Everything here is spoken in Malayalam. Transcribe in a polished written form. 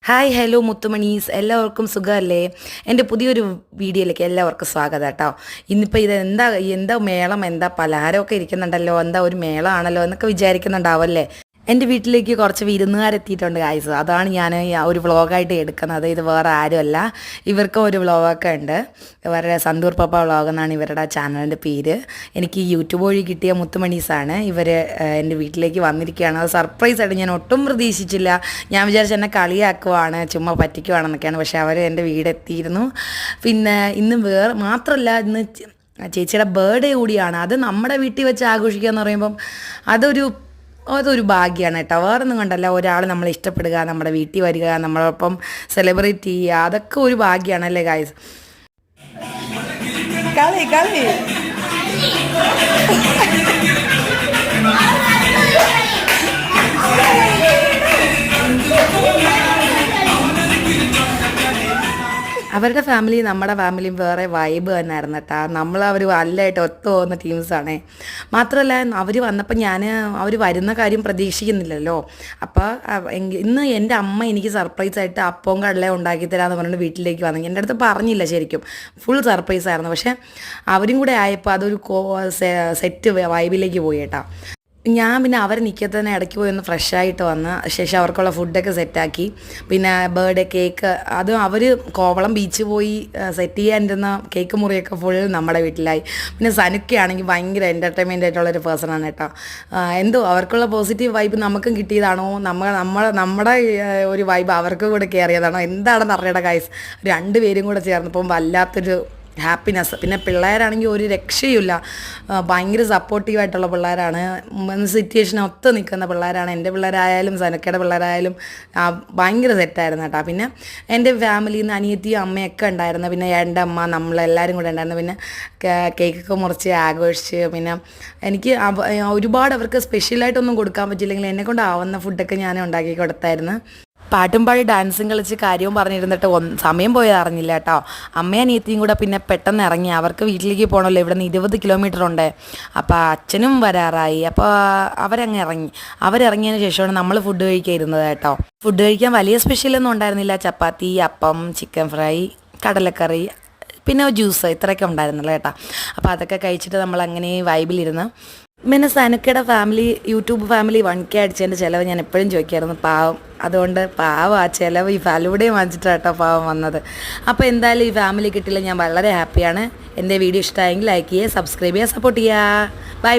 ഹായ് ഹലോ മുത്തുമണീസ് എല്ലാവർക്കും സുഖമല്ലേ? എൻ്റെ പുതിയൊരു വീഡിയോയിലേക്ക് എല്ലാവർക്കും സ്വാഗതം കേട്ടോ. ഇന്നിപ്പോൾ ഇത് എന്താ മേളം, എന്താ പലഹാരമൊക്കെ ഇരിക്കുന്നുണ്ടല്ലോ, എന്താ ഒരു മേളമാണല്ലോ എന്നൊക്കെ വിചാരിക്കുന്നുണ്ടാവല്ലേ. എൻ്റെ വീട്ടിലേക്ക് കുറച്ച് വിരുന്നുകാരെത്തിയിട്ടുണ്ട് ഗായ്സ്. അതാണ് ഞാൻ ഒരു വ്ളോഗായിട്ട് എടുക്കുന്നത്. ഇത് വേറെ ആരുമല്ല, ഇവർക്കും ഒരു വ്ളോഗൊക്കെ ഉണ്ട്. ഇവരുടെ സന്തൂർ പപ്പ വ്ളോഗ് എന്നാണ് ഇവരുടെ ചാനലിൻ്റെ പേര്. എനിക്ക് യൂട്യൂബ് വഴി കിട്ടിയ മുത്തുമണീസാണ് ഇവർ എൻ്റെ വീട്ടിലേക്ക് വന്നിരിക്കുകയാണ്. അത് സർപ്രൈസായിട്ട് ഞാൻ ഒട്ടും പ്രതീക്ഷിച്ചില്ല. ഞാൻ വിചാരിച്ചു എന്നെ കളിയാക്കുവാണ്, ചുമ്മാ പറ്റിക്കുവാണെന്നൊക്കെയാണ്. പക്ഷേ അവർ എൻ്റെ വീടെത്തിയിരുന്നു. പിന്നെ ഇന്ന് മാത്രമല്ല, ഇന്ന് ചേച്ചിയുടെ ബർത്ത്ഡേ കൂടിയാണ്. അത് നമ്മുടെ വീട്ടിൽ വെച്ച് ആഘോഷിക്കുക എന്ന് പറയുമ്പം അതൊരു ഭാഗ്യമാണ് കേട്ടോ. വേറൊന്നും കണ്ടല്ല, ഒരാൾ നമ്മളെ ഇഷ്ടപ്പെടുക, നമ്മുടെ വീട്ടിൽ വരിക, നമ്മളൊപ്പം സെലിബ്രേറ്റ് ചെയ്യുക, അതൊക്കെ ഒരു ഭാഗ്യമാണല്ലേ ഗായ്സ്. കളി കളി അവരുടെ ഫാമിലി നമ്മുടെ ഫാമിലിയും വേറെ വൈബ് തന്നെയായിരുന്നു കേട്ടോ. അവർ നല്ലതായിട്ട് ഒത്തു പോകുന്ന ടീംസാണേ. മാത്രമല്ല, അവർ വന്നപ്പോൾ അവർ വരുന്ന കാര്യം പ്രതീക്ഷിക്കുന്നില്ലല്ലോ. അപ്പോൾ ഇന്ന് എൻ്റെ അമ്മ എനിക്ക് സർപ്രൈസായിട്ട് അപ്പവും കടലയും ഉണ്ടാക്കി തരാമെന്ന് പറഞ്ഞിട്ട് വീട്ടിലേക്ക് വന്നു. എൻ്റെ അടുത്ത് പറഞ്ഞില്ല, ശരിക്കും ഫുൾ സർപ്രൈസായിരുന്നു. പക്ഷേ അവരും കൂടെ ആയപ്പോൾ അതൊരു സെറ്റ് വൈബിലേക്ക് പോയി കേട്ടോ. ഞാൻ പിന്നെ അവർ നിൽക്കത്തന്നെ ഇടയ്ക്ക് പോയി ഒന്ന് ഫ്രഷായിട്ട് വന്ന് ശേഷം അവർക്കുള്ള ഫുഡൊക്കെ സെറ്റാക്കി. പിന്നെ ബർത്ത്ഡേ കേക്ക്, അതും അവർ കോവളം ബീച്ച് പോയി സെറ്റ് ചെയ്യാനിരുന്ന കേക്ക് മുറിയൊക്കെ ഫുൾ നമ്മുടെ വീട്ടിലായി. പിന്നെ സനുക്കയാണെങ്കിൽ ഭയങ്കര എൻ്റർടൈൻമെൻ്റ് ആയിട്ടുള്ളൊരു പേഴ്സണാണ് കേട്ടോ. എന്തോ അവർക്കുള്ള പോസിറ്റീവ് വൈബ് നമുക്കും കിട്ടിയതാണോ, നമ്മുടെ ഒരു വൈബ് അവർക്ക് കൂടെ കയറിയതാണോ എന്താണെന്ന് അറിയണ്ട ഗൈസ്. രണ്ടുപേരും കൂടെ ചേർന്നപ്പം വല്ലാത്തൊരു ഹാപ്പിനെസ്. പിന്നെ പിള്ളേരാണെങ്കിൽ ഒരു രക്ഷയുമില്ല, ഭയങ്കര സപ്പോർട്ടീവായിട്ടുള്ള പിള്ളേരാണ്. സിറ്റുവേഷൻ ഒത്ത് നിൽക്കുന്ന പിള്ളേരാണ്. എൻ്റെ പിള്ളേരായാലും സനക്കയുടെ പിള്ളേരായാലും ഭയങ്കര സെറ്റായിരുന്നു കേട്ടോ. പിന്നെ എൻ്റെ ഫാമിലിയിൽ നിന്ന് അനിയത്തിയും അമ്മയൊക്കെ ഉണ്ടായിരുന്നു. പിന്നെ എൻ്റെ അമ്മ, നമ്മളെല്ലാവരും കൂടെ ഉണ്ടായിരുന്നു. പിന്നെ കേക്കൊക്കെ മുറിച്ച് ആഘോഷിച്ച്, പിന്നെ എനിക്ക് ഒരുപാട് അവർക്ക് സ്പെഷ്യലായിട്ടൊന്നും കൊടുക്കാൻ പറ്റില്ലെങ്കിൽ എന്നെക്കൊണ്ട് ആവുന്ന ഫുഡൊക്കെ ഞാൻ ഉണ്ടാക്കി കൊടുത്തായിരുന്നു. പാട്ടും പാടി ഡാൻസും കളിച്ച് കാര്യവും പറഞ്ഞിരുന്നിട്ട് സമയം പോയത് അറിഞ്ഞില്ല കേട്ടോ. അമ്മയും അനിയത്തിയും കൂടെ പിന്നെ പെട്ടെന്ന് ഇറങ്ങി. അവർക്ക് വീട്ടിലേക്ക് പോകണമല്ലോ, ഇവിടെ നിന്ന് 20 കിലോമീറ്റർ ഉണ്ട്. അപ്പോൾ അച്ഛനും വരാറായി. അപ്പോൾ അവരിറങ്ങിയതിന് ശേഷമാണ് നമ്മൾ ഫുഡ് കഴിക്കാൻ ഇരുന്നത് കേട്ടോ. ഫുഡ് കഴിക്കാൻ വലിയ സ്പെഷ്യലൊന്നും ഉണ്ടായിരുന്നില്ല. ചപ്പാത്തി, അപ്പം, ചിക്കൻ ഫ്രൈ, കടലക്കറി, പിന്നെ ജ്യൂസ്, ഇത്രയൊക്കെ ഉണ്ടായിരുന്നല്ലോ കേട്ടോ. അപ്പോൾ അതൊക്കെ കഴിച്ചിട്ട് നമ്മൾ അങ്ങനെ വൈബിലിരുന്ന്. പിന്നെ സനുക്കയുടെ ഫാമിലി, യൂട്യൂബ് ഫാമിലി 1K അടിച്ചതിൻ്റെ ചിലവ് ഞാൻ എപ്പോഴും ചോദിക്കായിരുന്നു. പാവം, അതുകൊണ്ട് പാവം ആ ചിലവ് ഈ ഫലൂടെയും വാങ്ങിച്ചിട്ടാണ് കേട്ടോ പാവം വന്നത്. അപ്പോൾ എന്തായാലും ഈ ഫാമിലി കിട്ടില്ല, ഞാൻ വളരെ ഹാപ്പിയാണ്. എൻ്റെ വീഡിയോ ഇഷ്ടമായെങ്കിൽ ലൈക്ക് ചെയ്യുക, സബ്സ്ക്രൈബ് ചെയ്യുക, സപ്പോർട്ട് ചെയ്യുക. ബൈ.